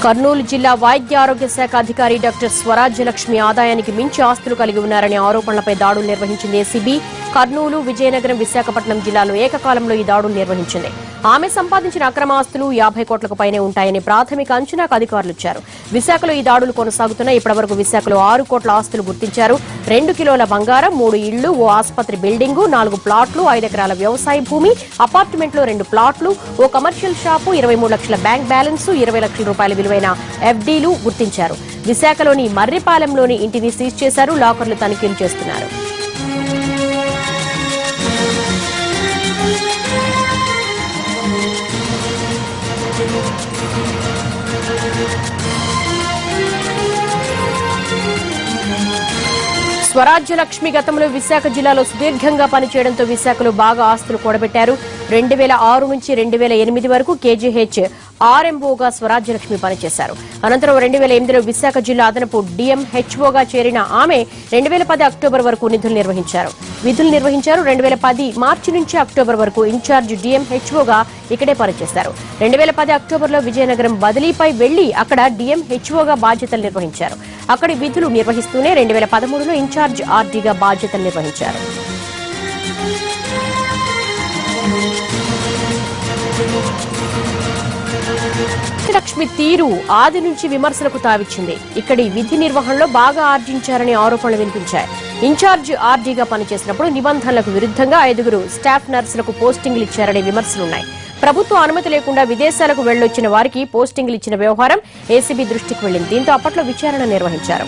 కర్నూలు జిల్లా వైద్య ఆరోగ్య శాఖ అధికారి డాక్టర్ స్వరాజ్యలక్ష్మి ఆదాయానికి మించి ఆస్తులు కలిగి ఉన్నారనే ఆరోపణలపై దాడులు నిర్వహించింది ఏసీబీ. కర్నూలు, విజయనగరం, విశాఖపట్నం జిల్లాలో ఏకకాలంలో ఈ దాడులు నిర్వహించింది. ఆమె సంపాదించిన అక్రమ ఆస్తులు 50 కోట్లకు పైనే ఉంటాయని ప్రాథమిక అంచనాకు అధికారులు ఇచ్చారు. విశాఖలో ఈ దాడులు కొనసాగుతున్నాయి. ఇప్పటివరకు విశాఖలో 6 కోట్ల ఆస్తులు గుర్తించారు. 2 కిలోల బంగారం, 3 ఇళ్లు, ఓ ఆసుపత్రి బిల్డింగు, 4 ప్లాట్లు, 5 ఎకరాల వ్యవసాయ భూమి, అపార్ట్మెంట్లో 2 ప్లాట్లు, ఓ కమర్షియల్ షాపు, 23 లక్షల బ్యాంక్ బ్యాలెన్స్, 20 లక్షల రూపాయల విలువైన ఎఫ్డీలు గుర్తించారు. విశాఖలోని మర్రిపాలెంలోని ఇంటిని సీజ్ చేశారు. లాకర్లు తనిఖీలు చేస్తున్నారు. స్వరాజ్యలక్ష్మి గతంలో విశాఖ జిల్లాలో సుదీర్ఘంగా పనిచేయడంతో విశాఖలో బాగా ఆస్తులు కూడబెట్టారు. 2006 నుంచి 2008 వరకు కేజీహెచ్ ఆర్ఎంఓగా స్వరాజ్యలక్ష్మి పనిచేశారు. అనంతరం 2008లో విశాఖ జిల్లా అదనపు డిఎంహెచ్ఓగా చేరిన ఆమె 2010 అక్టోబర్ వరకు విధులు నిర్వహించారు. 2010 మార్చి నుంచి అక్టోబర్ వరకు ఇన్ఛార్జ్ డిఎంహెచ్ఓగా ఇక్కడే పనిచేశారు. 2010 అక్టోబర్లో విజయనగరం బదిలీపై వెళ్లి అక్కడ డిఎంహెచ్ఓగా బాధ్యతలు నిర్వహించారు. అక్కడి విధులు నిర్వహిస్తూనే 2013లో ఇన్ఛార్జ్ ఆర్డీగా బాధ్యతలు నిర్వహించారు. లక్ష్మి తీరు ఆది నుంచి విమర్శలకు తావిచ్చింది. ఇక్కడి విధి నిర్వహణలో బాగా ఆర్జించారనే ఆరోపణలు వినిపించాయి. ఇన్ఛార్జ్ ఆర్డీగా పనిచేసినప్పుడు నిబంధనలకు విరుద్ధంగా 5 స్టాఫ్ నర్సులకు పోస్టింగ్లు ఇచ్చారనే విమర్శలున్నాయి. ప్రభుత్వ అనుమతి లేకుండా విదేశాలకు వెళ్లొచ్చిన వారికి పోస్టింగ్లు ఇచ్చిన వ్యవహారం ఏసీబీ దృష్టికి వెళ్లింది. దీంతో అప్పట్లో విచారణ నిర్వహించారు.